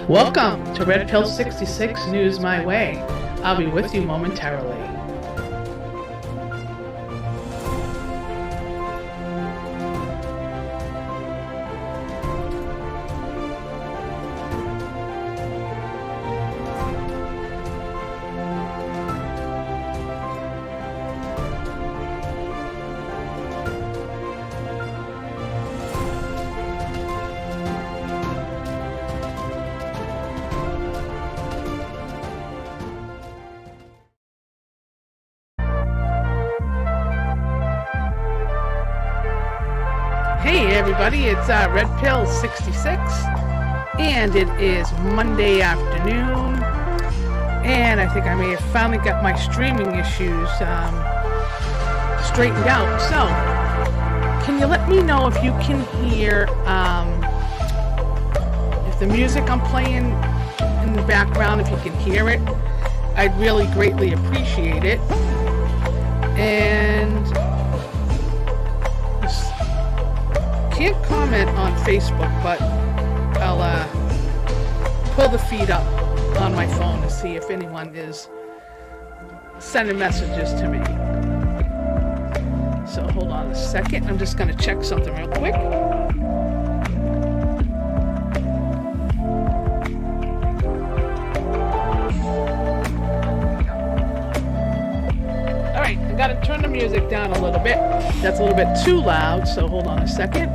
Welcome to Red Pill 66 News My Way. I'll be with you momentarily. Hey everybody, it's Red Pill 66 and it is Monday afternoon, and I think I may have finally got my streaming issues straightened out. So can you let me know if you can hear if the music I'm playing in the background, if you can hear it? I'd really greatly appreciate it. And can't comment on Facebook, but I'll pull the feed up on my phone to see if anyone is sending messages to me. So hold on a second. I'm just going to check something real quick. All right, I got to turn the music down a little bit. That's a little bit too loud, so hold on a second.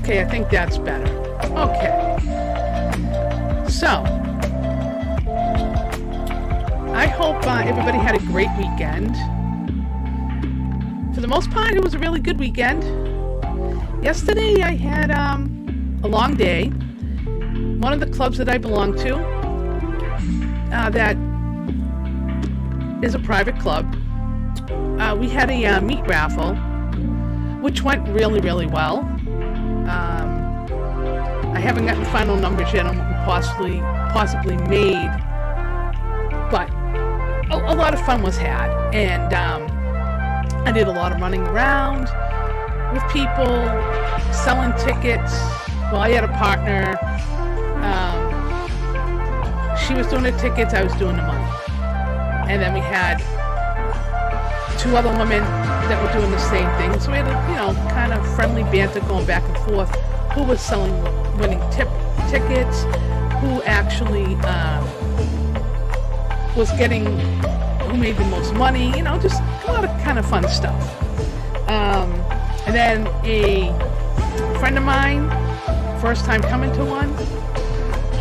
Okay, I think that's better. Okay. So, I hope everybody had a great weekend. For the most part, it was a really good weekend. Yesterday, I had a long day. One of the clubs that I belong to, that is a private club, we had a meat raffle, which went really, really well. I haven't gotten final numbers yet on what we possibly made, but a lot of fun was had, and I did a lot of running around with people, selling tickets. Well, I had a partner. She was doing the tickets, I was doing the money. And then we had two other women that were doing the same thing. So we had a, kind of friendly banter going back and forth. Who was selling winning tickets, who actually was getting, who made the most money, just a lot of kind of fun stuff. And then a friend of mine, first time coming to one,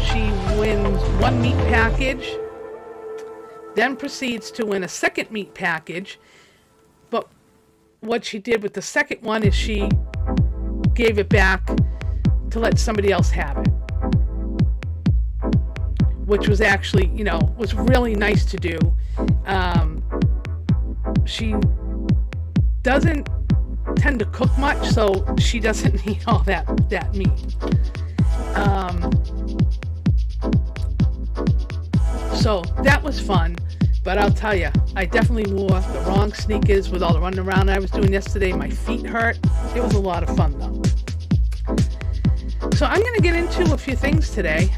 she wins one meat package, then proceeds to win a second meat package. But what she did with the second one is she gave it back to let somebody else have it, which was actually, was really nice to do. She doesn't tend to cook much, so she doesn't need all that meat. So that was fun, but I'll tell you, I definitely wore the wrong sneakers with all the running around I was doing yesterday. My feet hurt. It was a lot of fun though. So I'm going to get into a few things today.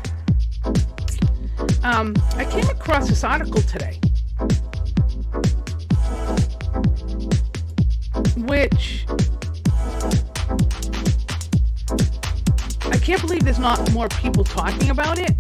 I came across this article today, which I can't believe there's not more people talking about it.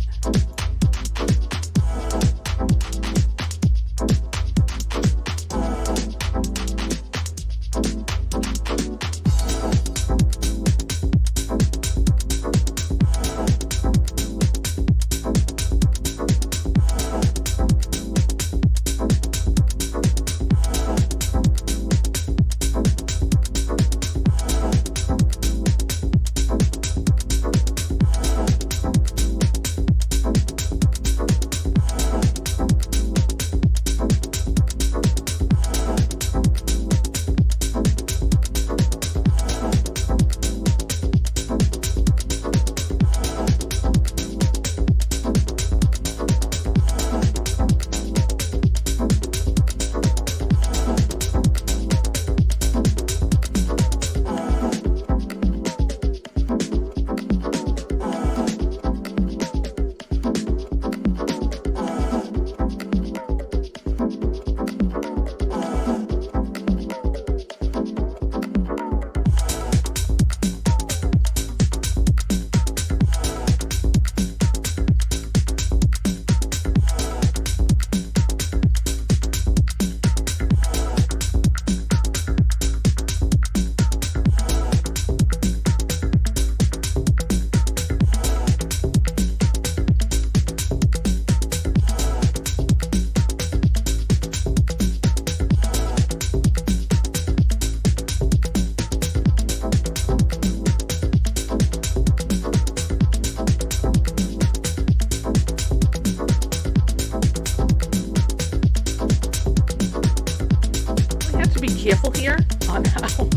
careful here on how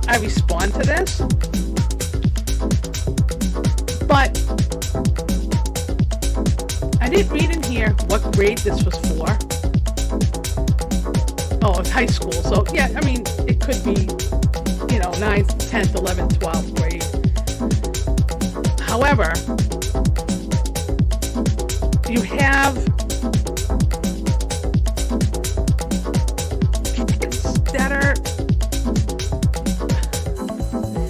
I respond to this. But I didn't read in here what grade this was for. Oh, it's high school. So, yeah, I mean, it could be, 9th, 10th, 11th, 12th grade. However, you have kids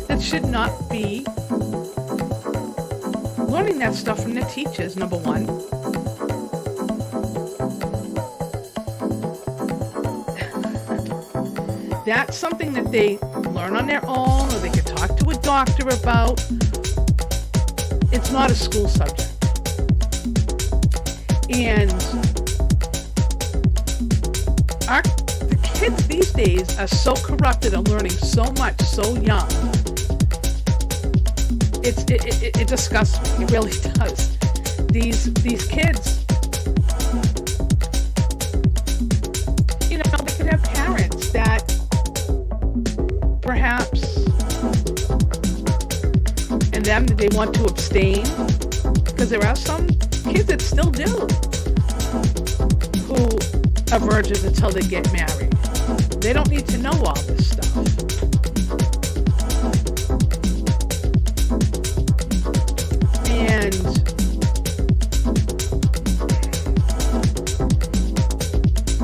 that should not be learning that stuff from their teachers, number one. That's something that they learn on their own, or they could talk to a doctor about. It's not a school subject. And the kids these days are so corrupted and learning so much so young. It disgusts me. It really does. These kids, they could have parents that perhaps, and them, they want to abstain, because there are some kids that still do, who are virgins until they get married. They don't need to know all this stuff. And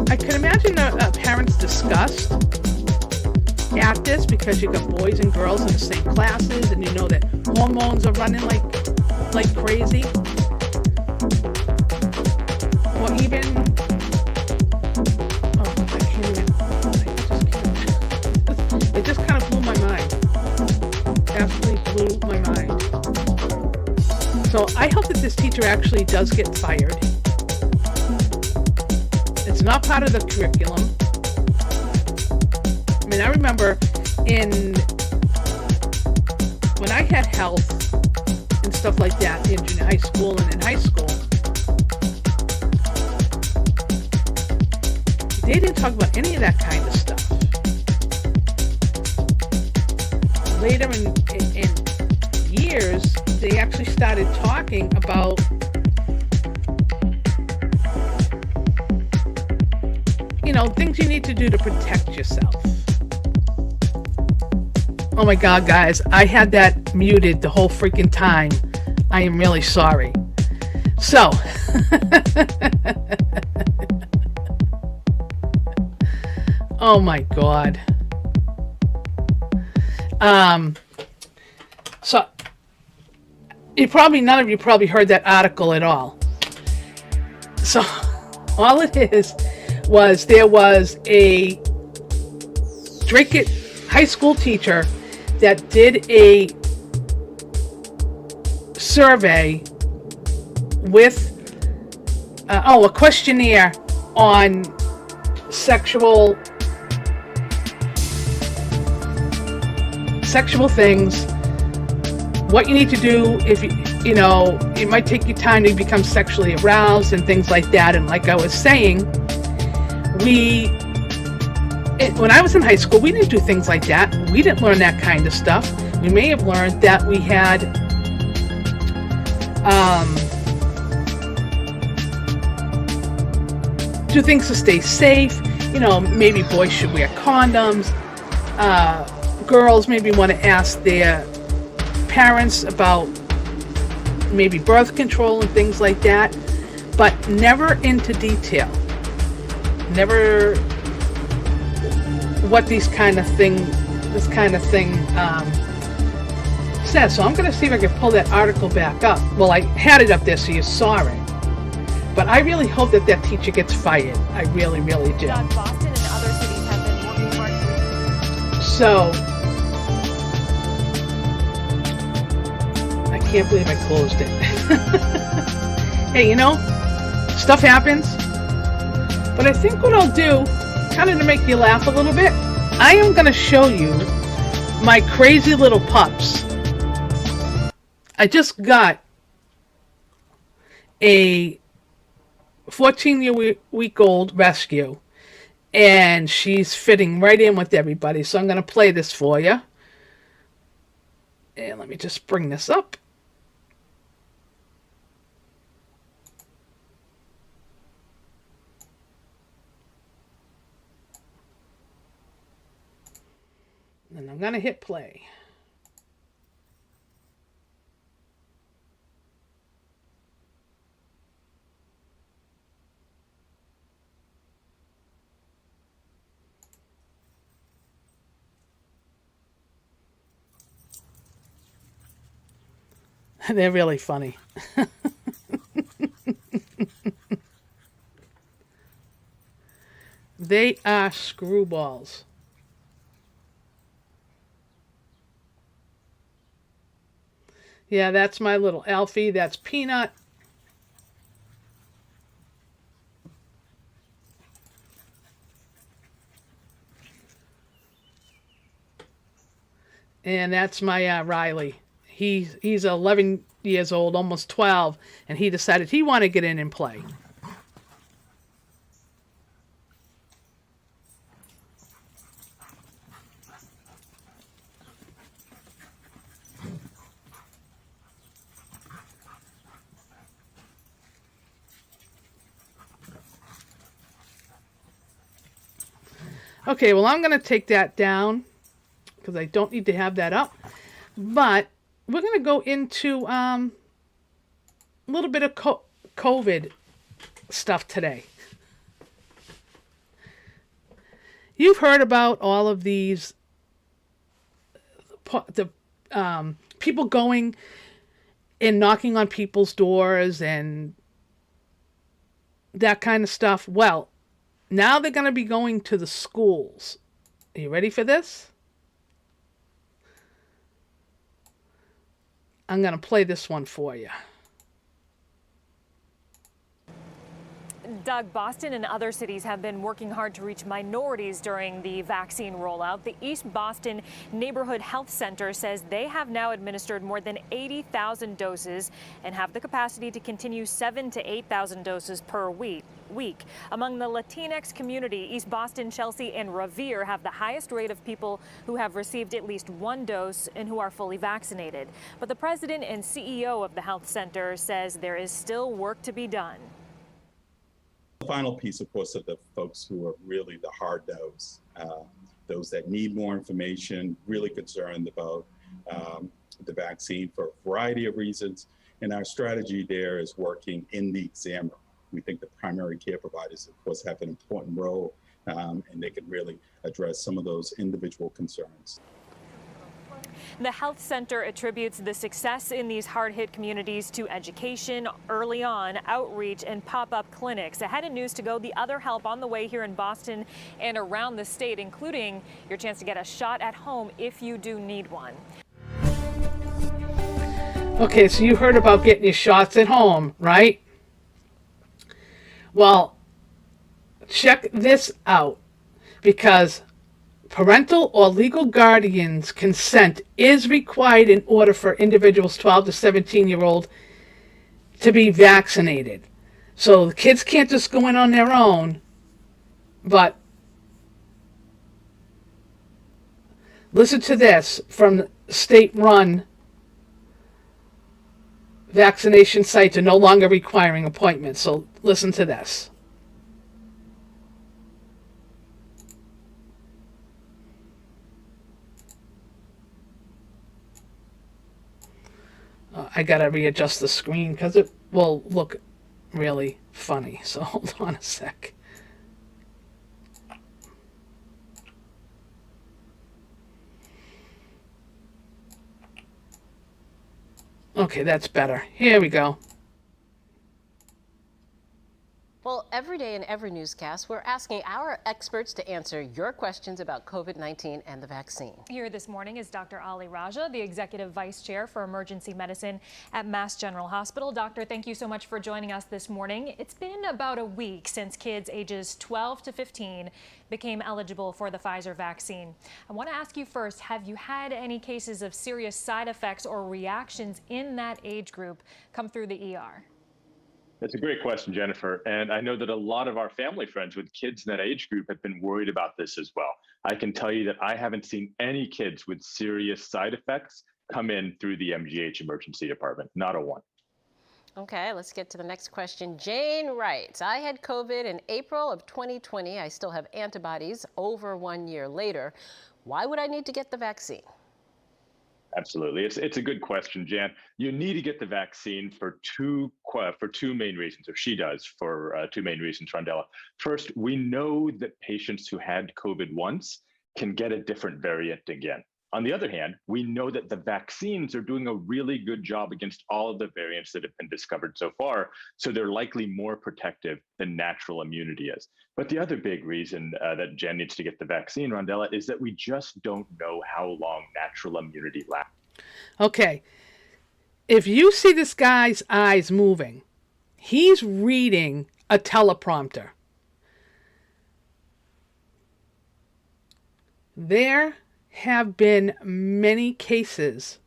I can imagine a parent's disgust at this, because you got boys and girls in the same classes, and that hormones are running like crazy. Or even, I can't even, it just kind of blew my mind. Absolutely blew my mind. So I hope that this teacher actually does get fired. It's not part of the curriculum. I mean, I remember when I had health and stuff like that in junior high school and in high school, they didn't talk about any of that kind of stuff. Later in years, they actually started talking about things you need to do to protect yourself. Oh my God, guys, I had that muted the whole freaking time. I am really sorry. So, oh my God. So, none of you probably heard that article at all. So, all it is was there was a Drake high school teacher that did a survey with a questionnaire on sexual things, what you need to do if it might take you time to become sexually aroused and things like that. And like I was saying, when I was in high school, we didn't do things like that. We didn't learn that kind of stuff. We may have learned that we had do things to stay safe. Maybe boys should wear condoms. Girls maybe want to ask their parents about maybe birth control and things like that, but never into detail. Never what this kind of thing says. So I'm going to see if I can pull that article back up. Well, I had it up there so you saw it. But I really hope that teacher gets fired. I really, really do. Boston and other cities have been working more. So I can't believe I closed it. Hey, stuff happens. But I think what I'll do, kind of to make you laugh a little bit, I am going to show you my crazy little pups. I just got a 14-week-old rescue, And she's fitting right in with everybody. So I'm going to play this for you. And let me just bring this up. And I'm going to hit play. They're really funny. They are screwballs. Yeah, that's my little Alfie. That's Peanut. And that's my Riley. He's 11 years old, almost 12, and he decided he wanted to get in and play. Okay, well, I'm going to take that down because I don't need to have that up. But we're going to go into a little bit of COVID stuff today. You've heard about all of these people going and knocking on people's doors and that kind of stuff. Well, now they're going to be going to the schools. Are you ready for this? I'm going to play this one for you. Doug, Boston and other cities have been working hard to reach minorities during the vaccine rollout. The East Boston Neighborhood Health Center says they have now administered more than 80,000 doses and have the capacity to continue 7,000 to 8,000 doses per week. Among the Latinx community, East Boston, Chelsea, and Revere have the highest rate of people who have received at least one dose and who are fully vaccinated. But the president and CEO of the health center says there is still work to be done. The final piece, of course, are the folks who are really the hard nosed, those that need more information, really concerned about the vaccine for a variety of reasons. And our strategy there is working in the exam room. We think the primary care providers, of course, have an important role, and they can really address some of those individual concerns. The health center attributes the success in these hard-hit communities to education early on, outreach, and pop-up clinics. Ahead in News to Go, the other help on the way here in Boston and around the state, including your chance to get a shot at home if you do need one. Okay, so you heard about getting your shots at home, right? Well, check this out, because parental or legal guardian's consent is required in order for individuals 12 to 17-year-old to be vaccinated. So the kids can't just go in on their own, but listen to this from state-run vaccination sites are no longer requiring appointments. So listen to this. I gotta readjust the screen because it will look really funny. So hold on a sec. Okay, that's better. Here we go. Well, every day in every newscast, we're asking our experts to answer your questions about COVID-19 and the vaccine. Here this morning is Dr. Ali Raja, the Executive Vice Chair for Emergency Medicine at Mass General Hospital. Doctor, thank you so much for joining us this morning. It's been about a week since kids ages 12 to 15 became eligible for the Pfizer vaccine. I want to ask you first, have you had any cases of serious side effects or reactions in that age group come through the ER? That's a great question, Jennifer. And I know that a lot of our family friends with kids in that age group have been worried about this as well. I can tell you that I haven't seen any kids with serious side effects come in through the MGH emergency department, not a one. Okay, let's get to the next question. Jane writes, I had COVID in April of 2020. I still have antibodies over 1 year later. Why would I need to get the vaccine? Absolutely. It's a good question, Jan. You need to get the vaccine for two main reasons, or she does for two main reasons, Rondella. First, we know that patients who had COVID once can get a different variant again. On the other hand, we know that the vaccines are doing a really good job against all of the variants that have been discovered so far, so they're likely more protective than natural immunity is. But the other big reason that Jen needs to get the vaccine, Rondella, is that we just don't know how long natural immunity lasts. Okay. If you see this guy's eyes moving, he's reading a teleprompter. There have been many cases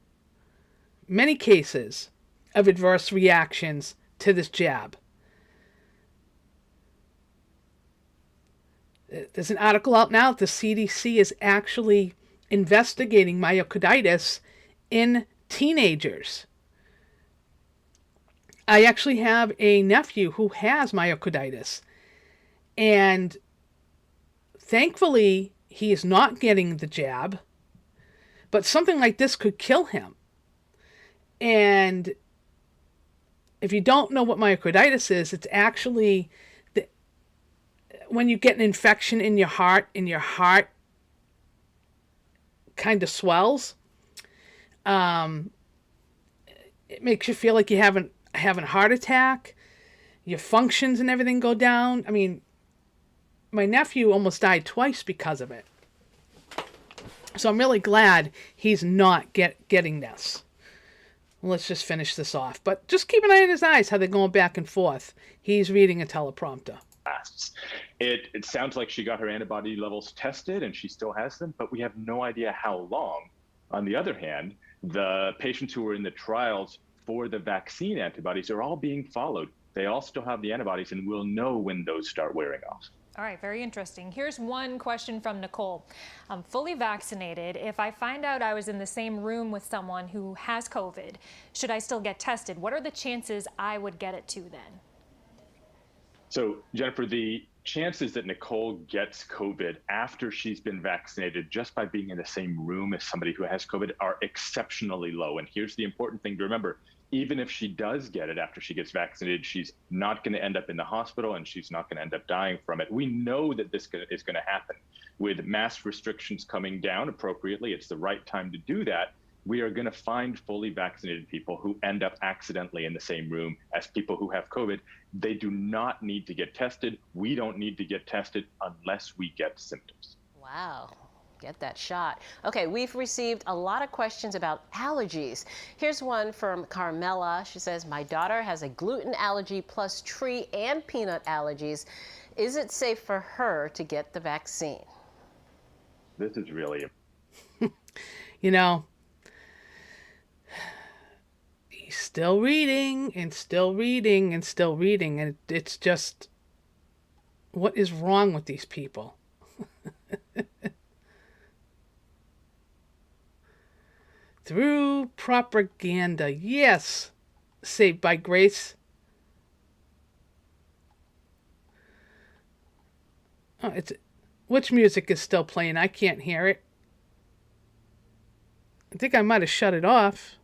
of adverse reactions to this jab. There's an article out now that the CDC is actually investigating myocarditis in teenagers. I actually have a nephew who has myocarditis, and thankfully he is not getting the jab, but something like this could kill him. And if you don't know what myocarditis is, it's actually when you get an infection in your heart, kind of swells. It makes you feel like you're having a heart attack. Your functions and everything go down. I mean, my nephew almost died twice because of it. So I'm really glad he's not getting this. Let's just finish this off. But just keep an eye on his eyes, how they're going back and forth. He's reading a teleprompter. It sounds like she got her antibody levels tested and she still has them, but we have no idea how long. On the other hand, the patients who were in the trials for the vaccine antibodies are all being followed. They all still have the antibodies, and we'll know when those start wearing off. All right, very interesting. Here's one question from Nicole. I'm fully vaccinated. If I find out I was in the same room with someone who has COVID, should I still get tested? What are the chances I would get it too then? So, Jennifer, the chances that Nicole gets COVID after she's been vaccinated just by being in the same room as somebody who has COVID are exceptionally low. And here's the important thing to remember. Even if she does get it after she gets vaccinated, she's not going to end up in the hospital and she's not going to end up dying from it. We know that this is going to happen. With mask restrictions coming down appropriately, it's the right time to do that. We are going to find fully vaccinated people who end up accidentally in the same room as people who have COVID. They do not need to get tested. We don't need to get tested unless we get symptoms. Wow. Get that shot. Okay, we've received a lot of questions about allergies. Here's one from Carmela. She says, my daughter has a gluten allergy plus tree and peanut allergies. Is it safe for her to get the vaccine? This is really... You know, he's still reading and still reading and still reading. And it's just, what is wrong with these people? Through propaganda. Yes. Saved by Grace. Oh, which music is still playing? I can't hear it. I think I might have shut it off.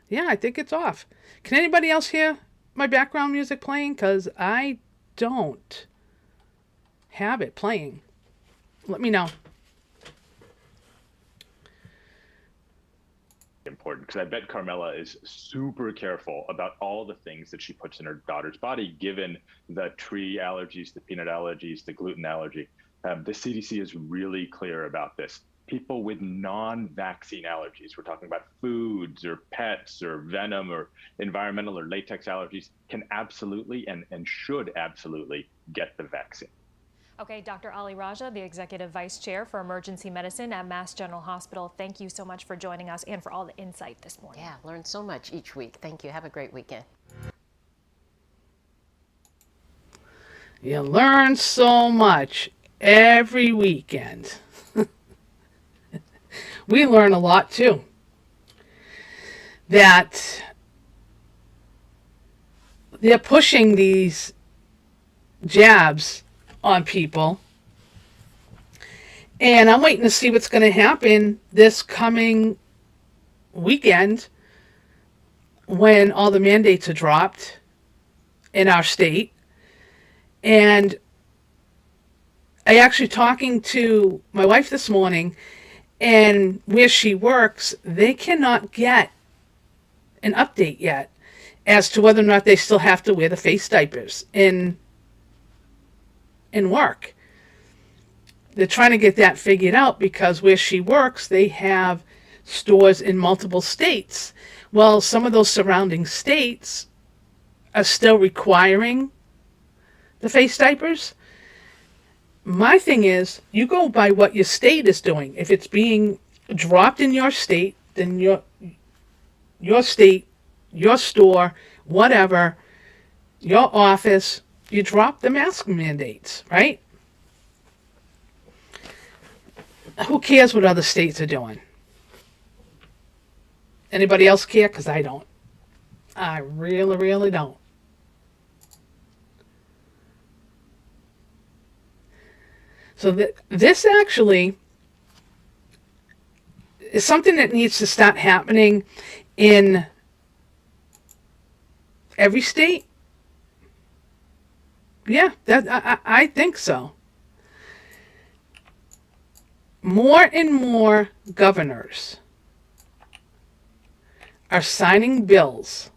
Yeah, I think it's off. Can anybody else hear my background music playing? Because I don't have it playing. Let me know. Important, because I bet Carmela is super careful about all the things that she puts in her daughter's body, given the tree allergies, the peanut allergies, the gluten allergy. The CDC is really clear about this. People with non-vaccine allergies, we're talking about foods or pets or venom or environmental or latex allergies, can absolutely and should absolutely get the vaccine. Okay, Dr. Ali Raja, the Executive Vice Chair for Emergency Medicine at Mass General Hospital, thank you so much for joining us and for all the insight this morning. Yeah, learn so much each week. Thank you. Have a great weekend. You learn so much every weekend. We learn a lot too. That they're pushing these jabs on people. And I'm waiting to see what's going to happen this coming weekend when all the mandates are dropped in our state. And I actually talking to my wife this morning, and where she works, they cannot get an update yet as to whether or not they still have to wear the face diapers in work. They're trying to get that figured out because where she works, they have stores in multiple states. Well, some of those surrounding states are still requiring the face diapers. My thing is, you go by what your state is doing. If it's being dropped in your state, then your state, your store, whatever, your office, you drop the mask mandates, right? Who cares what other states are doing? Anybody else care? Because I don't. I really, really don't. So this actually is something that needs to start happening in every state. Yeah, I think so. More and more governors are signing bills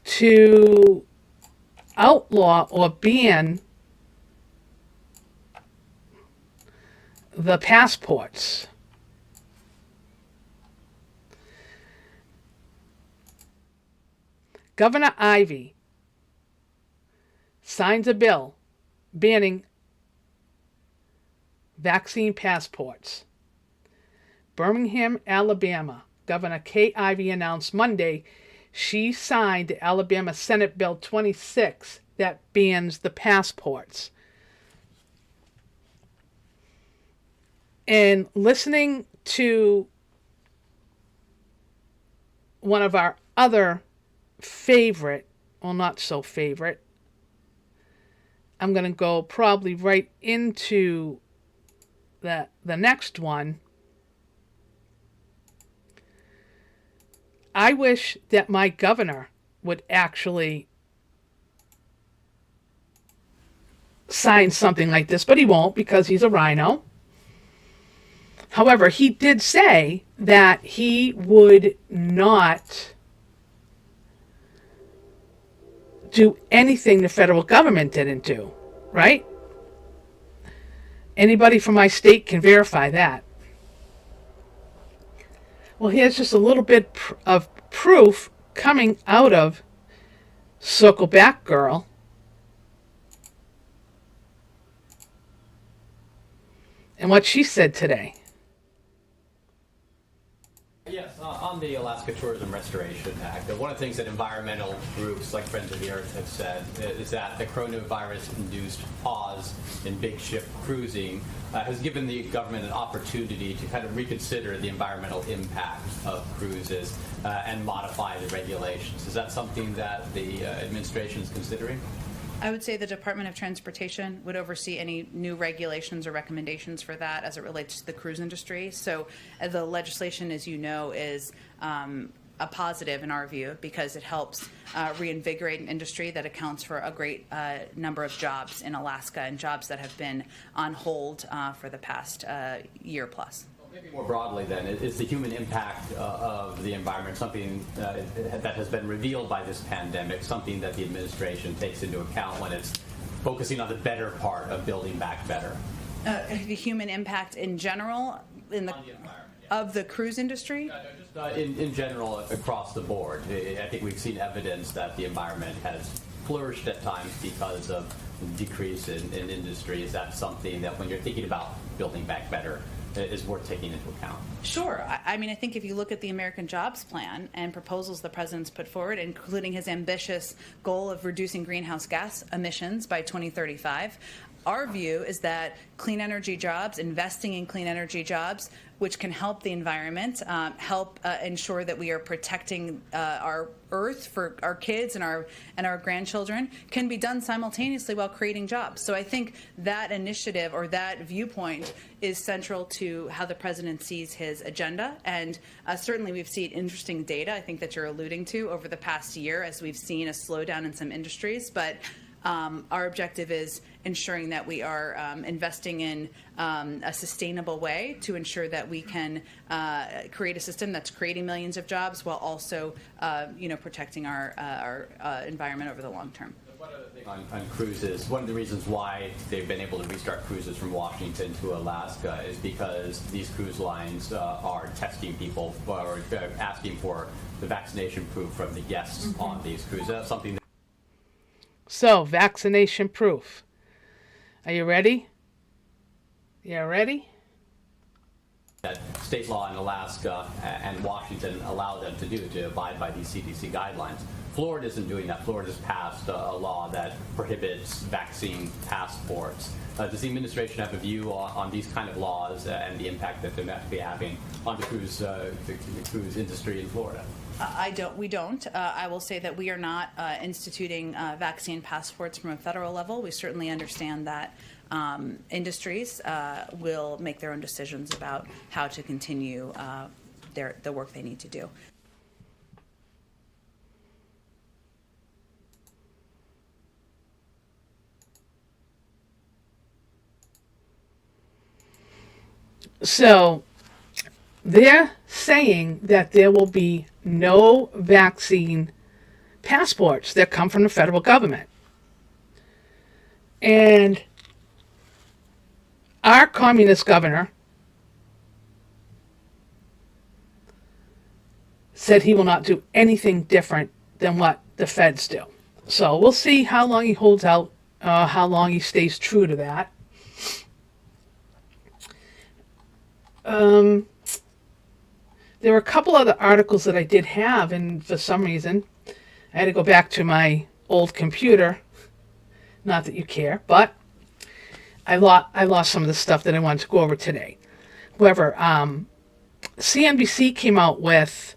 to outlaw or ban the passports. Governor Ivey signs a bill banning vaccine passports. Birmingham, Alabama. Governor Kay Ivey announced Monday she signed the Alabama Senate Bill 26 that bans the passports. And listening to one of our other favorite, well, not so favorite, I'm going to go probably right into the next one. I wish that my governor would actually sign something like this, but he won't because he's a rhino. However, he did say that he would not do anything the federal government didn't do, right? Anybody from my state can verify that. Well, here's just a little bit of proof coming out of Circle Back Girl. And what she said today. Yes, on the Alaska Tourism Restoration Act, one of the things that environmental groups like Friends of the Earth have said is that the coronavirus-induced pause in big ship cruising has given the government an opportunity to kind of reconsider the environmental impact of cruises and modify the regulations. Is that something that the administration is considering? I would say the Department of Transportation would oversee any new regulations or recommendations for that as it relates to the cruise industry. So the legislation, as you know, is a positive in our view because it helps reinvigorate an industry that accounts for a great number of jobs in Alaska and jobs that have been on hold for the past year plus. Maybe more broadly then, is the human impact of the environment something that has been revealed by this pandemic, something that the administration takes into account when it's focusing on the better part of building back better? The human impact in general of the cruise industry? In general, across the board. I think we've seen evidence that the environment has flourished at times because of decrease in industry. Is that something that when you're thinking about building back better, is worth taking into account? Sure. I mean, I think if you look at the American Jobs Plan and proposals the president's put forward, including his ambitious goal of reducing greenhouse gas emissions by 2035, our view is that clean energy jobs, investing in clean energy jobs, which can help the environment, help ensure that we are protecting our Earth for our kids and our grandchildren, can be done simultaneously while creating jobs. So I think that initiative or that viewpoint is central to how the president sees his agenda. And certainly we've seen interesting data, I think that you're alluding to, over the past year as we've seen a slowdown in some industries. But our objective is ensuring that we are investing in a sustainable way to ensure that we can create a system that's creating millions of jobs while also, protecting our environment over the long term. One other thing on cruises, one of the reasons why they've been able to restart cruises from Washington to Alaska is because these cruise lines are testing people or asking for the vaccination proof from the guests on these cruises. That's something that So, vaccination proof. Are you ready? Yeah, ready? that state law in Alaska and Washington allow them to do to abide by these CDC guidelines. Florida isn't doing that. Florida's passed a law that prohibits vaccine passports. Does the administration have a view on these kind of laws and the impact that they might be having on the cruise industry in Florida? We don't. I will say that we are not instituting vaccine passports from a federal level. We certainly understand that industries will make their own decisions about how to continue the work they need to do. So they're saying that there will be no vaccine passports that come from the federal government. And our communist governor said he will not do anything different than what the feds do. So we'll see how long he holds out, how long he stays true to that. There were a couple other articles that I did have, and for some reason, I had to go back to my old computer. Not that you care, but I lost some of the stuff that I wanted to go over today. However, CNBC came out with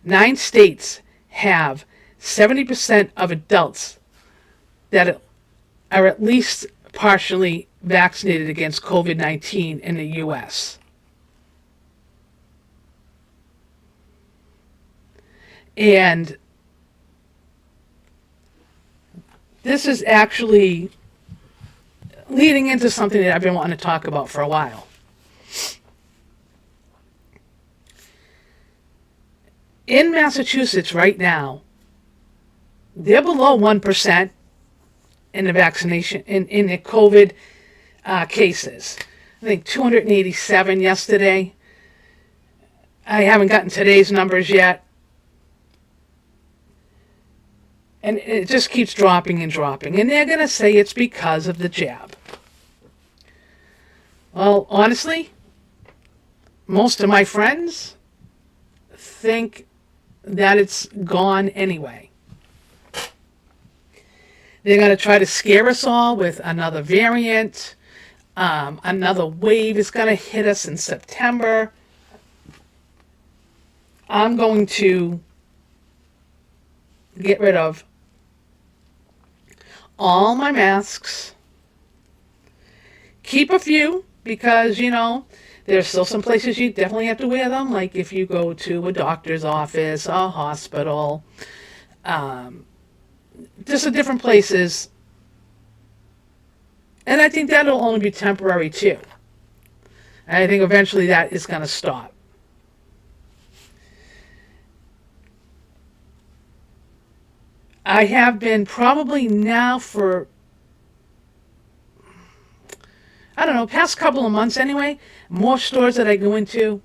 9 states have 70% of adults that are at least partially vaccinated against COVID-19 in the U.S. And this is actually leading into something that I've been wanting to talk about for a while. In Massachusetts right now, they're below 1% in the vaccination, in the COVID cases. I think 287 yesterday. I haven't gotten today's numbers yet. And it just keeps dropping and dropping. And they're going to say it's because of the jab. Well, honestly, most of my friends think that it's gone anyway. They're going to try to scare us all with another variant. Another wave is going to hit us in September. I'm going to get rid of all my masks. Keep a few because, there's still some places you definitely have to wear them, like if you go to a doctor's office, a hospital, just at different places. And I think that'll only be temporary too. I think eventually that is going to stop. I have been probably now for, past couple of months anyway, more stores that I go into,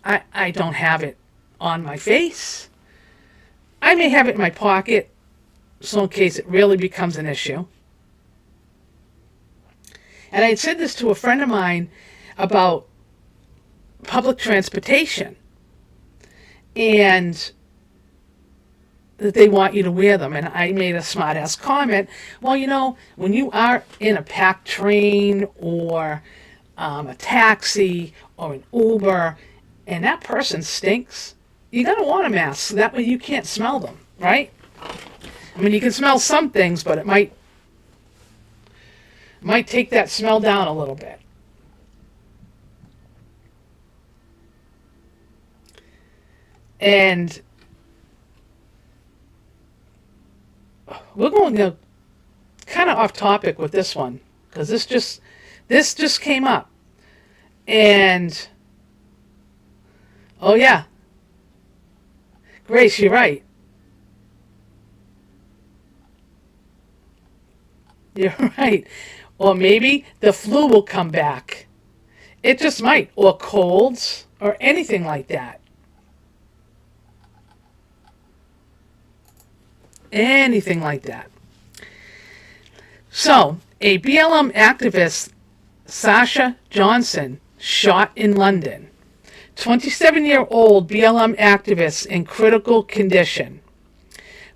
I don't have it on my face. I may have it in my pocket, so in case it really becomes an issue. And I had said this to a friend of mine about public transportation, and that they want you to wear them. And I made a smart ass comment. Well, you know, when you are in a packed train or a taxi or an Uber and that person stinks, you're going to want a mask so that way you can't smell them, right? I mean, you can smell some things, but it might take that smell down a little bit. And we're going to kind of off topic with this one because this just came up. And oh yeah, Grace, you're right. You're right. Or maybe the flu will come back. It just might. Or colds or anything like that. Anything like that. So, a BLM activist, Sasha Johnson, shot in London. 27-year-old BLM activist in critical condition.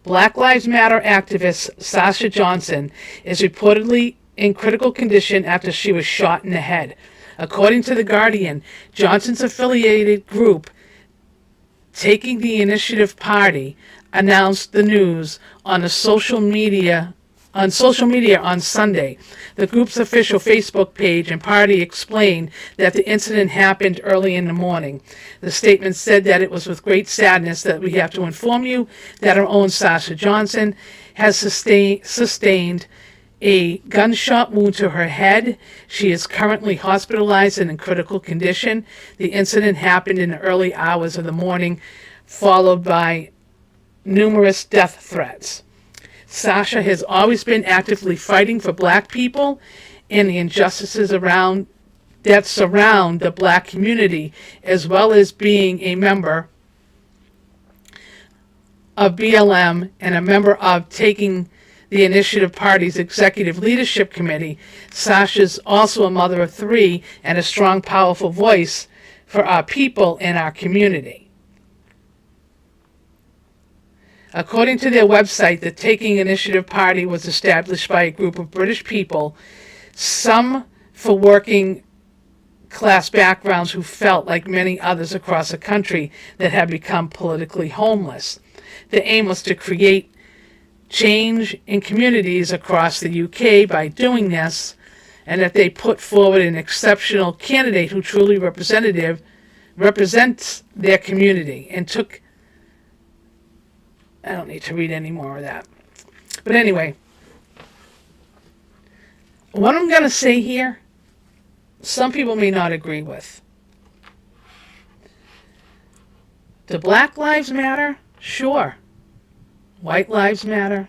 Black Lives Matter activist Sasha Johnson is reportedly in critical condition after she was shot in the head. According to The Guardian, Johnson's affiliated group, Taking the Initiative Party, announced the news on social media on Sunday. The group's official Facebook page and party explained that the incident happened early in the morning. The statement said that it was with great sadness that we have to inform you that our own Sasha Johnson has sustained a gunshot wound to her head. She is currently hospitalized and in critical condition. The incident happened in the early hours of the morning, followed by numerous death threats. Sasha has always been actively fighting for black people and the injustices that surround the black community, as well as being a member of BLM and a member of Taking the Initiative Party's Executive Leadership Committee. Sasha's also a mother of 3 and a strong, powerful voice for our people and our community. According to their website, the Taking Initiative Party was established by a group of British people, some for working class backgrounds who felt, like many others across the country, that had become politically homeless. The aim was to create change in communities across the UK by doing this, and that they put forward an exceptional candidate who truly represents their community and took... I don't need to read any more of that. But anyway, what I'm going to say here, some people may not agree with. Do Black Lives Matter? Sure. White lives matter.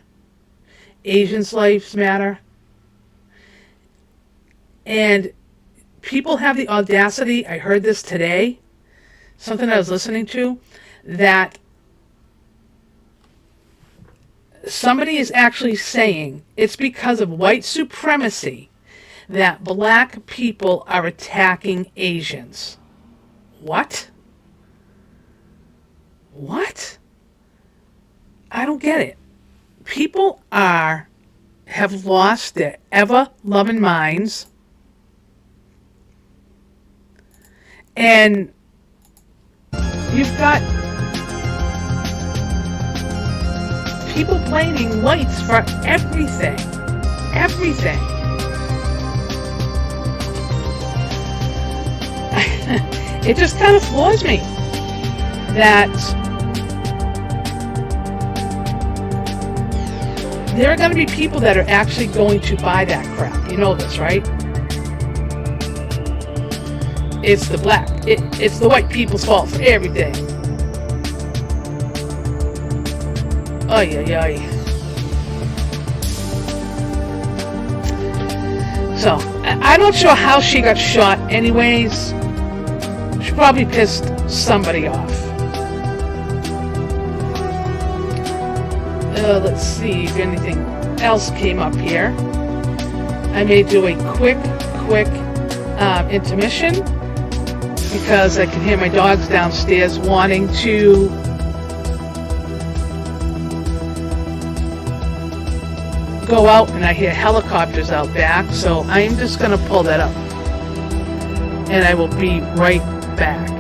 Asians' lives matter. And people have the audacity, I heard this today, something I was listening to, that somebody is actually saying it's because of white supremacy that black people are attacking Asians. What? What? I don't get it. People have lost their ever-loving minds, and you've got people blaming whites for everything. Everything. It just kind of floors me that there are going to be people that are actually going to buy that crap. You know this, right? It's it's the white people's fault for everything. Ay, ay, ay. So, I'm not sure how she got shot anyways. She probably pissed somebody off. Let's see if anything else came up here. I may do a quick intermission. because I can hear my dogs downstairs wanting to go out, and I hear helicopters out back, so I'm just going to pull that up. And I will be right back.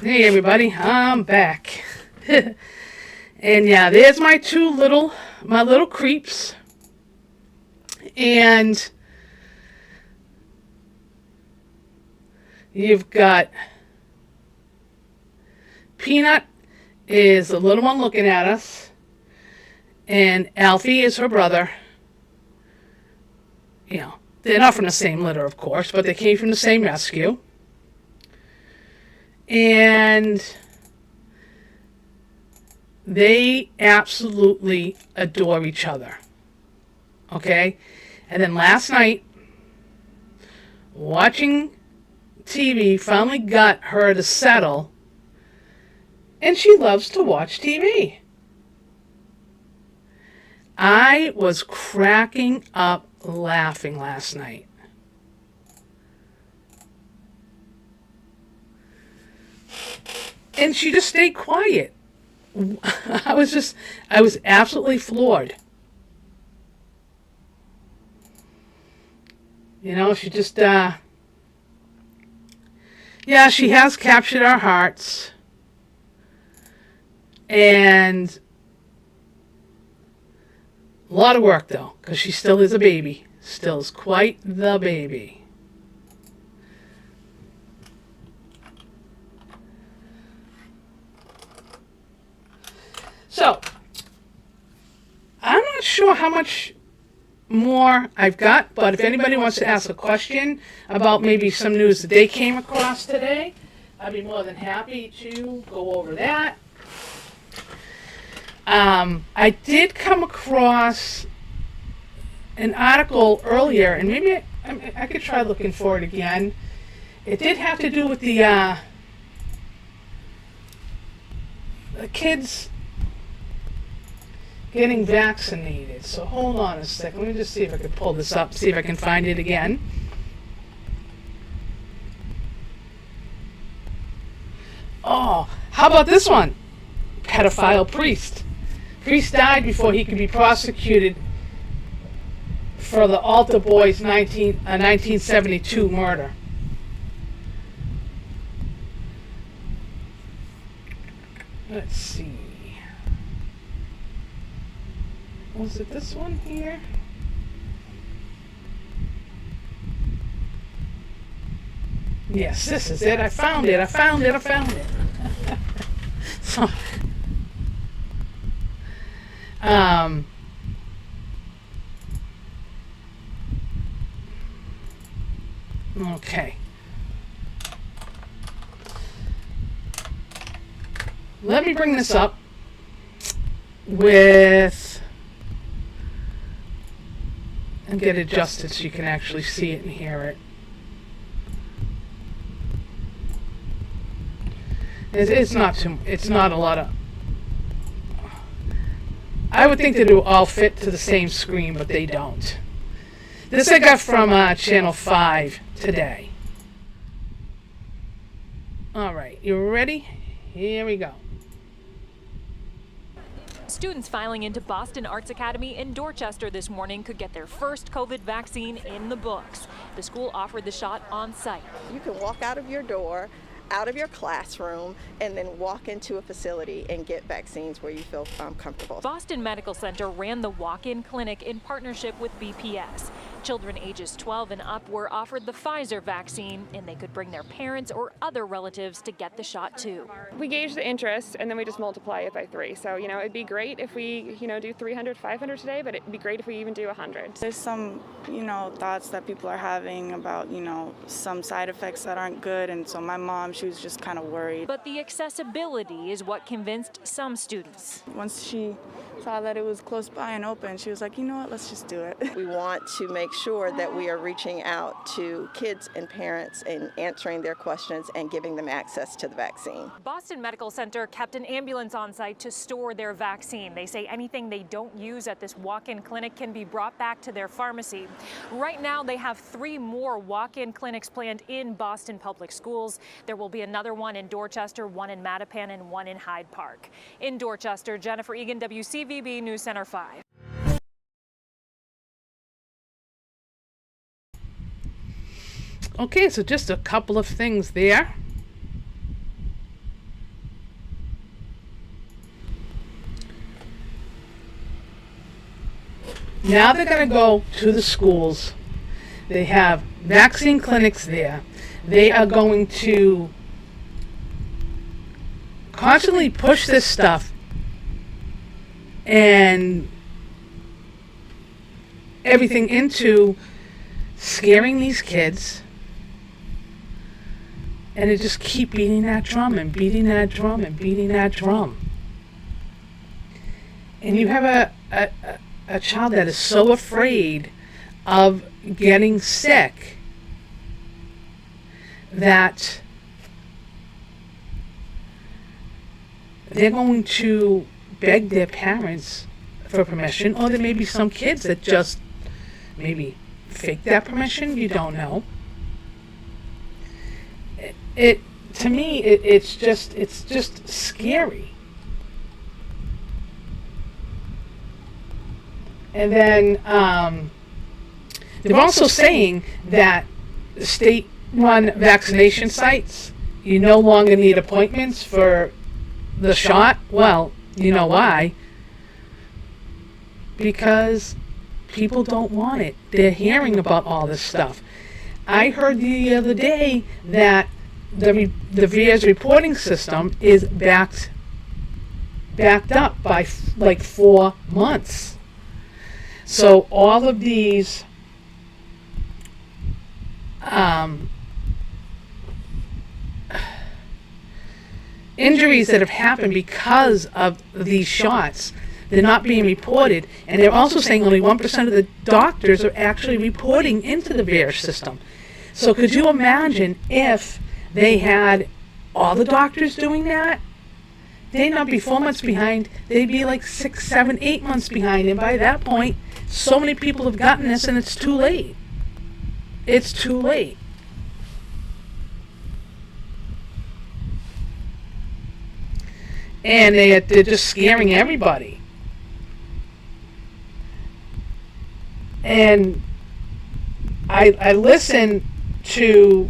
Hey everybody, I'm back. And yeah, there's my little creeps. And you've got Peanut is the little one looking at us. And Alfie is her brother. You know, they're not from the same litter, of course, but they came from the same rescue. And they absolutely adore each other. Okay? And then last night, watching TV finally got her to settle, and she loves to watch TV. I was cracking up laughing last night. And she just stayed quiet. I was absolutely floored. You know, she just, yeah, she has captured our hearts. And a lot of work, though, because she still is a baby. Still is quite the baby. So, I'm not sure how much more I've got, but if anybody wants to ask a question about maybe some news that they came across today, I'd be more than happy to go over that. I did come across an article earlier, and maybe I could try looking for it again. It did have to do with the kids getting vaccinated. So hold on a second. Let me just see if I can pull this up, see if I can find it again. Oh, how about this one? Pedophile priest. Priest died before he could be prosecuted for the Altar Boys 1972 murder. Let's see. Was it this one here? Yes, this is it. I found it. So, okay. Let me bring this up and get it adjusted so you can actually see it and hear it. It's not a lot of. I would think that it would all fit to the same screen, but they don't. This I got from Channel 5 today. All right, you ready? Here we go. Students filing into Boston Arts Academy in Dorchester this morning could get their first COVID vaccine in the books. The school offered the shot on site. You can walk out of your door, out of your classroom, and then walk into a facility and get vaccines where you feel comfortable. Boston Medical Center ran the walk-in clinic in partnership with BPS. Children ages 12 and up were offered the Pfizer vaccine, and they could bring their parents or other relatives to get the shot too. We gauge the interest and then we just multiply it by 3. So, it'd be great if we, do 300, 500 today, but it'd be great if we even do 100. There's some, thoughts that people are having about, some side effects that aren't good. And so my mom, she was just kind of worried. But the accessibility is what convinced some students. Once she saw that it was close by and open, she was like, you know what, let's just do it. We want to make sure that we are reaching out to kids and parents and answering their questions and giving them access to the vaccine. Boston Medical Center kept an ambulance on site to store their vaccine. They say anything they don't use at this walk-in clinic can be brought back to their pharmacy. Right now, they have 3 more walk-in clinics planned in Boston Public Schools. There will be another one in Dorchester, one in Mattapan, and one in Hyde Park. In Dorchester, Jennifer Egan, WCVB News Center 5. Okay, so just a couple of things there. Now they're going to go to the schools. They have vaccine clinics there. They are going to constantly push this stuff and everything into scaring these kids. And they just keep beating that drum and beating that drum and beating that drum. And you have a child that is so afraid of getting sick that they're going to beg their parents for permission, or there may be some kids that just maybe fake that permission. You don't know. It to me, it's just scary. And then they're also saying that state-run vaccination sites, you no longer need appointments for the shot. Well, you know why? Because people don't want it. They're hearing about all this stuff. I heard the other day that the VA's reporting system is backed up by like 4 months. So all of these injuries that have happened because of these shots, they're not being reported, and they're also saying only 1% of the doctors are actually reporting into the VAERS system. So could you imagine if they had all the doctors doing that? They'd not be 4 months behind, they'd be like 6, 7, 8 months behind, and by that point, so many people have gotten this and it's too late. It's too late. And they're just scaring everybody. And I listen to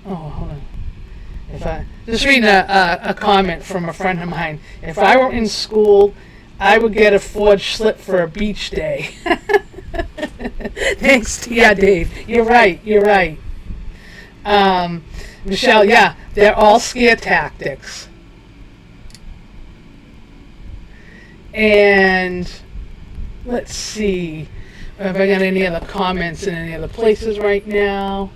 hold on. If I just reading a comment from a friend of mine. If I were in school, I would get a forged slip for a beach day. Thanks, yeah, Dave. You're right. You're right. Michelle, yeah, they're all scare tactics. And let's see if I got any other comments in any other places right now.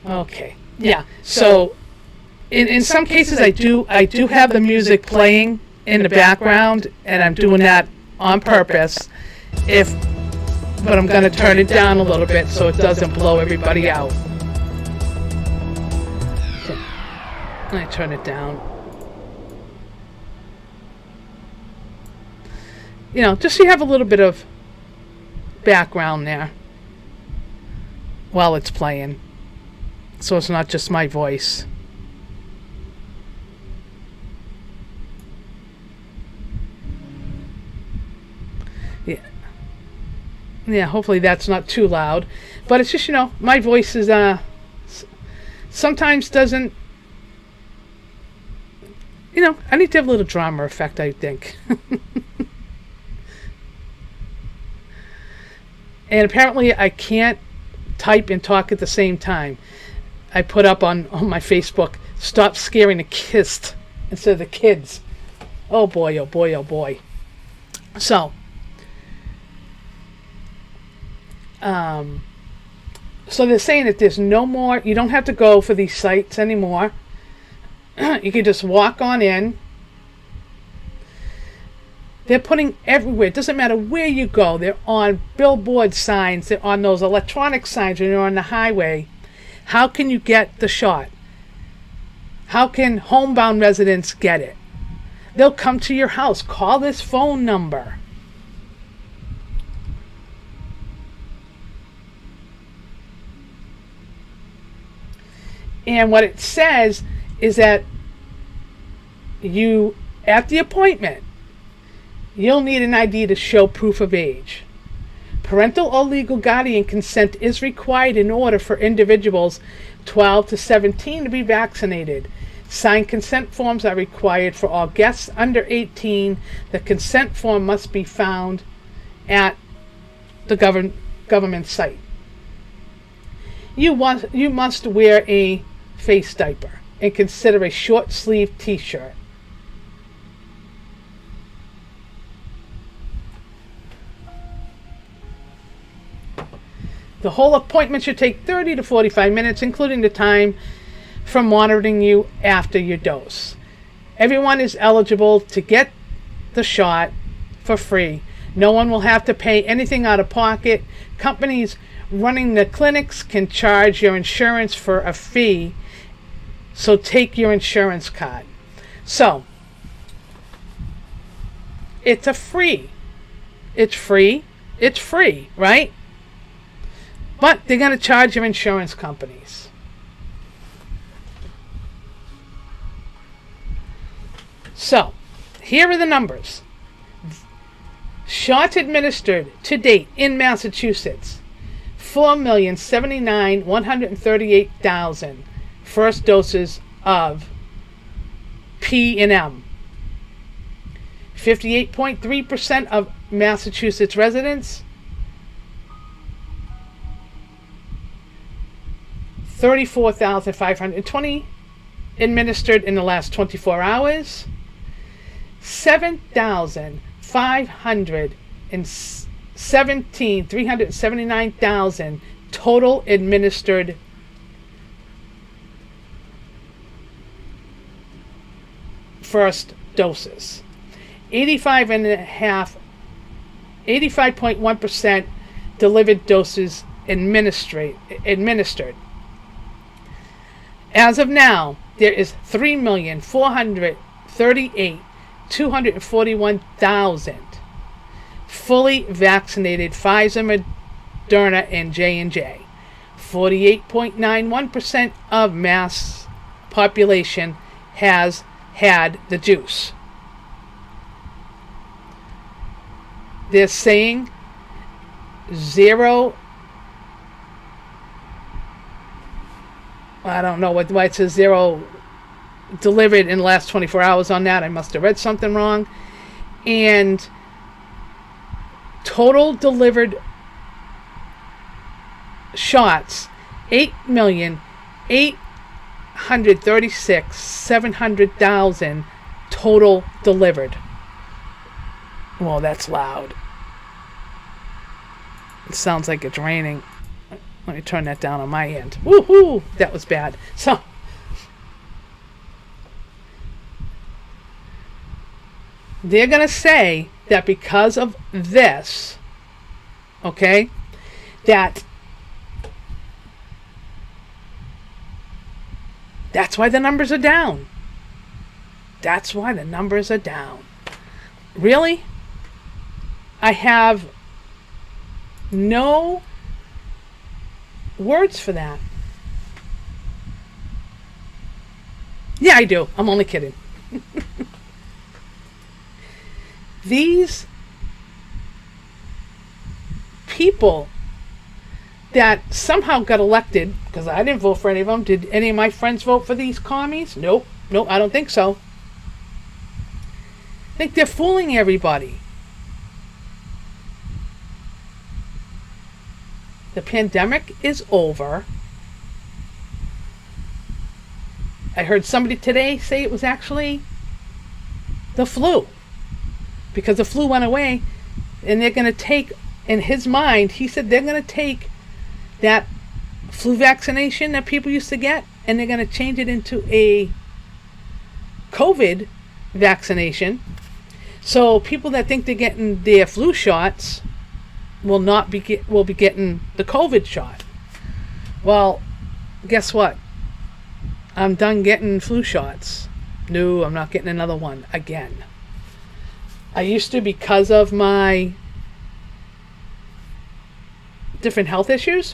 Okay. Yeah. So in some cases I do have the music playing in the background, and I'm doing that on purpose. But I'm going to turn it down a little bit so it doesn't blow everybody out. So, I turn it down. You know, just so you have a little bit of background there while it's playing. So it's not just my voice. Yeah. Yeah, hopefully that's not too loud. But it's just, you know, my voice is sometimes doesn't, you know, I need to have a little drama effect, I think. And apparently I can't type and talk at the same time. I put up on my Facebook, stop scaring the kids instead of the kids. Oh boy, oh boy, oh boy. So, so they're saying that there's no more, you don't have to go for these sites anymore. You can just walk on in. They're putting everywhere. It doesn't matter where you go. They're on billboard signs. They're on those electronic signs when you're on the highway. How can you get the shot? How can homebound residents get it? They'll come to your house. Call this phone number. And what it says is that you, at the appointment, you'll need an ID to show proof of age. Parental or legal guardian consent is required in order for individuals 12 to 17 to be vaccinated. Signed consent forms are required for all guests under 18. The consent form must be found at the government site. You must wear a face diaper and consider a short sleeve t-shirt. The whole appointment should take 30 to 45 minutes, including the time for monitoring you after your dose. Everyone is eligible to get the shot for free. No one will have to pay anything out of pocket. Companies running the clinics can charge your insurance for a fee, so take your insurance card. So, it's a free. It's free. It's free, right? But they're going to charge your insurance companies. So, here are the numbers. Shots administered to date in Massachusetts, 4,079,138,000 first doses of P and M. 58.3% of Massachusetts residents, 34,520 administered in the last 24 hours. 379,000 total administered first doses. 85.1% delivered doses administered. As of now, there is 3,438,241,000 fully vaccinated Pfizer, Moderna, and J&J. 48.91% of mass population has had the juice. They're saying I don't know why it says 0 delivered in the last 24 hours on that. I must have read something wrong. And total delivered shots, 8,836,700,000 total delivered. Well, that's loud. It sounds like it's raining. Let me turn that down on my end. Woohoo! That was bad. So, they're going to say that because of this, okay, that's why the numbers are down. That's why the numbers are down. Really? I have no words for that. Yeah, I do. I'm only kidding. These people that somehow got elected, because I didn't vote for any of them. Did any of my friends vote for these commies? Nope, I don't think so. I think they're fooling everybody. The pandemic is over. I heard somebody today say it was actually the flu, because the flu went away, and they're going to take, in his mind, he said they're going to take that flu vaccination that people used to get, and they're going to change it into a COVID vaccination. So people that think they're getting their flu shots will be getting the COVID shot. Well, guess what? I'm done getting flu shots. No, I'm not getting another one again. I used to, because of my different health issues.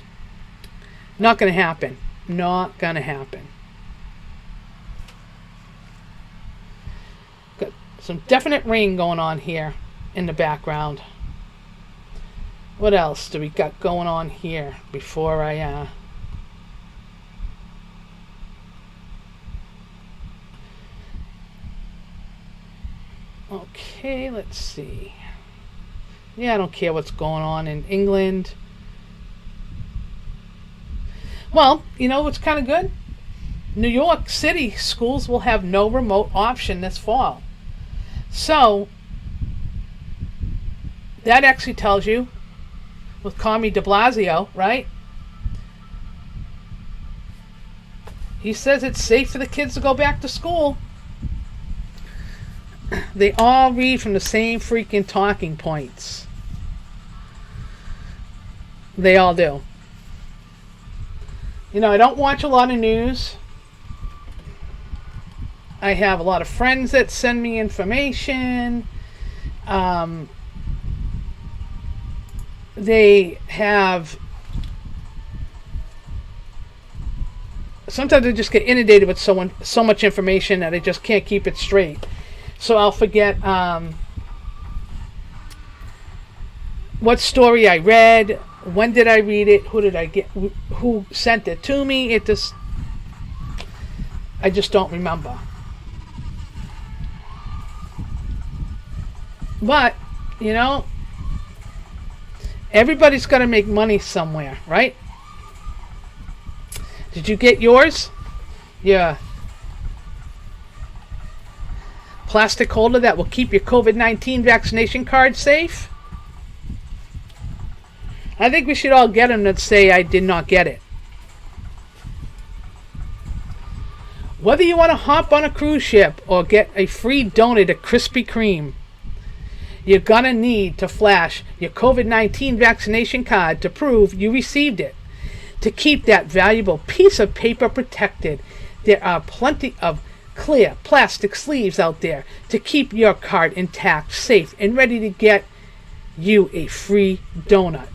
Not going to happen. Not going to happen. Some definite rain going on here in the background. What else do we got going on here before I okay, let's see. Yeah, I don't care what's going on in England. Well, you know what's kind of good? New York City schools will have no remote option this fall. So, that actually tells you, with Commie de Blasio, right? He says it's safe for the kids to go back to school. They all read from the same freaking talking points. They all do. You know, I don't watch a lot of news. I have a lot of friends that send me information. They have... Sometimes I just get inundated with so much information that I just can't keep it straight. So I'll forget what story I read, when did I read it, who did I get, who sent it to me. I just don't remember. But, you know, everybody's got to make money somewhere, right? Did you get yours? Yeah. Plastic holder that will keep your COVID-19 vaccination card safe? I think we should all get them that say I did not get it. Whether you want to hop on a cruise ship or get a free donut at Krispy Kreme, you're going to need to flash your COVID-19 vaccination card to prove you received it. To keep that valuable piece of paper protected, there are plenty of clear plastic sleeves out there to keep your card intact, safe, and ready to get you a free donut.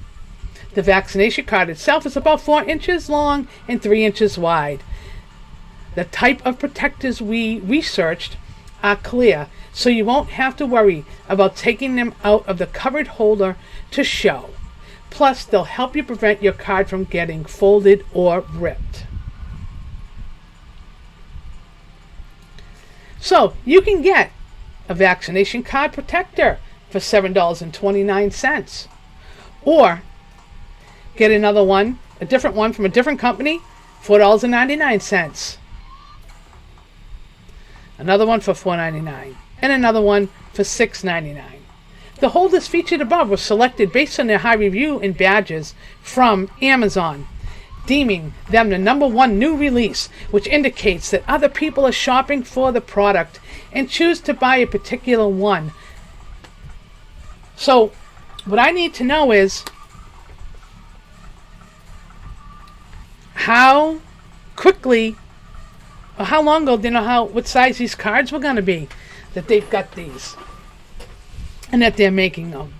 The vaccination card itself is about 4 inches long and 3 inches wide. The type of protectors we researched are clear, so you won't have to worry about taking them out of the covered holder to show. Plus, they'll help you prevent your card from getting folded or ripped. So, you can get a vaccination card protector for $7.29. Or, get another one, a different one from a different company, $4.99. Another one for $4.99. And another one for $6.99. The holders featured above were selected based on their high review and badges from Amazon, deeming them the #1 new release, which indicates that other people are shopping for the product and choose to buy a particular one. So, what I need to know is how quickly, or how long ago, do you know what size these cards were going to be that they've got these and that they're making them.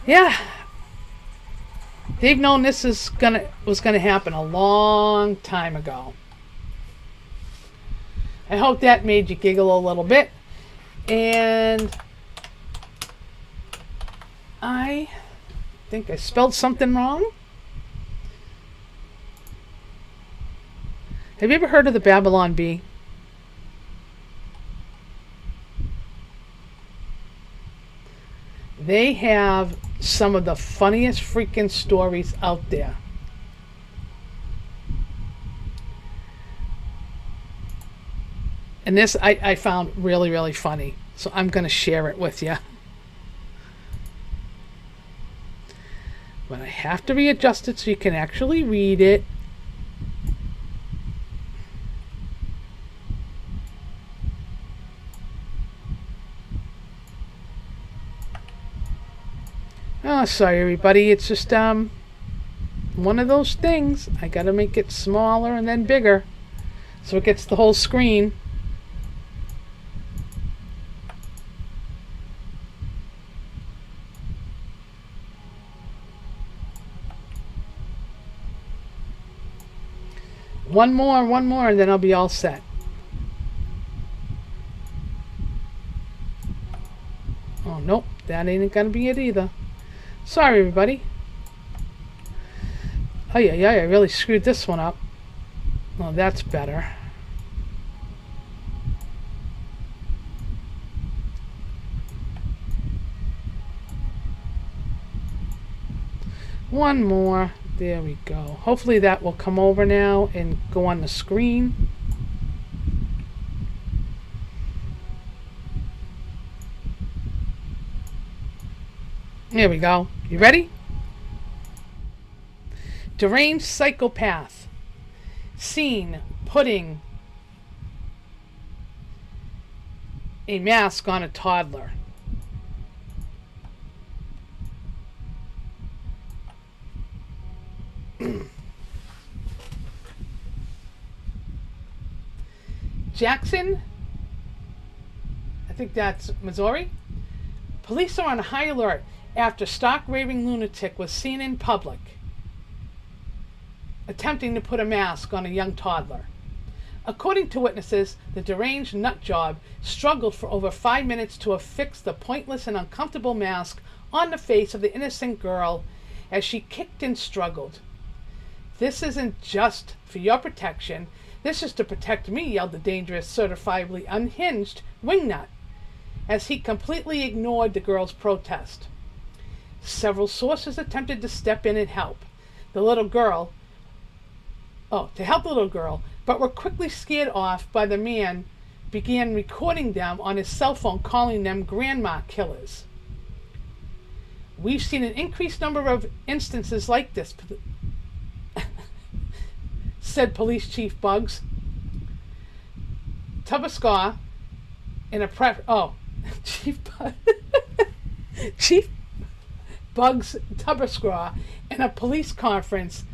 Yeah, they've known this was gonna happen a long time ago. I hope that made you giggle a little bit. And I think I spelled something wrong. Have you ever heard of the Babylon Bee? They have some of the funniest freaking stories out there. And this I found really, really funny. So I'm going to share it with you. But I have to readjust it so you can actually read it. Oh, sorry everybody, it's just one of those things. I gotta make it smaller and then bigger so it gets the whole screen. One more, and then I'll be all set. Oh, nope, that ain't gonna be it either. Sorry, everybody. Oh, yeah, I really screwed this one up. Oh, that's better. One more. There we go. Hopefully that will come over now and go on the screen. There we go. You ready? Deranged psychopath seen putting a mask on a toddler. Jackson, I think that's Missouri. Police are on high alert after stark raving lunatic was seen in public attempting to put a mask on a young toddler. According to witnesses, the deranged nutjob struggled for over 5 minutes to affix the pointless and uncomfortable mask on the face of the innocent girl as she kicked and struggled. "This isn't just for your protection. This is to protect me," yelled the dangerous, certifiably unhinged wingnut, as he completely ignored the girl's protest. Several sources attempted to step in and help the little girl, but were quickly scared off by the man began recording them on his cell phone, calling them grandma killers. "We've seen an increased number of instances like this," said Police Chief Bugs Tabascaw in a Chief Bugs Tabascaw in a police conference.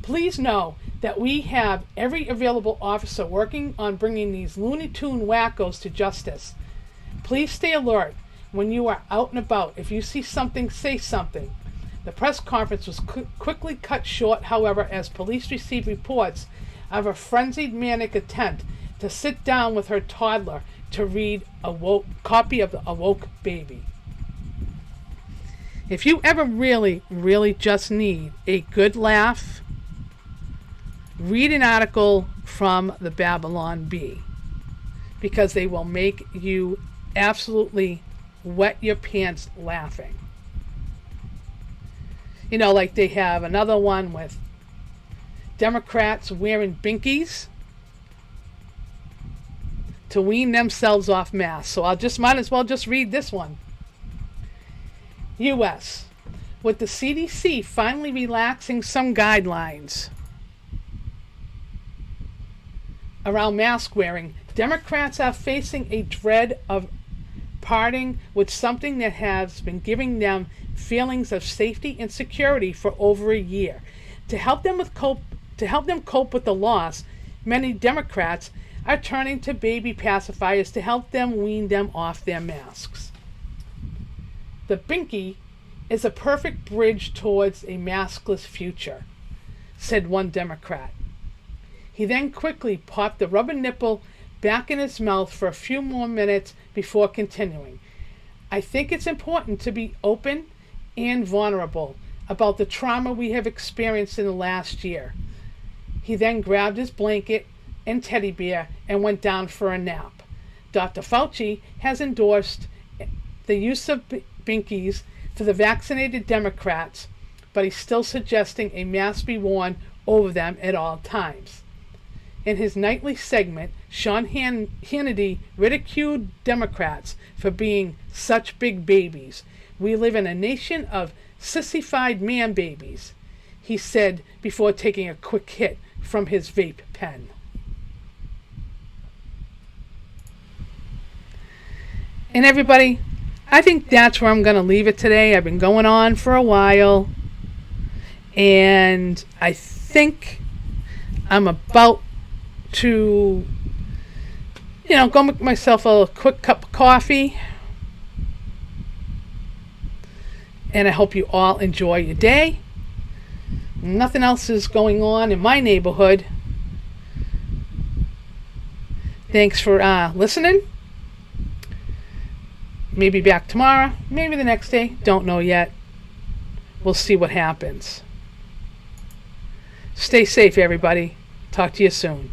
"Please know that we have every available officer working on bringing these Looney Tune wackos to justice. Please stay alert when you are out and about. If you see something, say something." The press conference was quickly cut short, however, as police received reports of a frenzied manic attempt to sit down with her toddler to read a copy of the Awoke Baby. If you ever really, really just need a good laugh, read an article from the Babylon Bee, because they will make you absolutely wet your pants laughing. You know, like they have another one with Democrats wearing binkies to wean themselves off masks. So might as well just read this one. U.S. With the CDC finally relaxing some guidelines around mask wearing, Democrats are facing a dread of parting with something that has been giving them feelings of safety and security for over a year. To help them cope with the loss, many Democrats are turning to baby pacifiers to help them wean them off their masks. "The binky is a perfect bridge towards a maskless future," said one Democrat. He then quickly popped the rubber nipple back in his mouth for a few more minutes before continuing. "I think it's important to be open and vulnerable about the trauma we have experienced in the last year." He then grabbed his blanket and teddy bear and went down for a nap. Dr. Fauci has endorsed the use of binkies for the vaccinated Democrats, but he's still suggesting a mask be worn over them at all times. In his nightly segment, Sean Hannity ridiculed Democrats for being such big babies. "We live in a nation of sissified man babies," he said before taking a quick hit from his vape pen. And everybody, I think that's where I'm going to leave it today. I've been going on for a while, and I think I'm about to, go make myself a quick cup of coffee. And I hope you all enjoy your day. Nothing else is going on in my neighborhood. Thanks for listening. Maybe back tomorrow, maybe the next day. Don't know yet. We'll see what happens. Stay safe, everybody. Talk to you soon.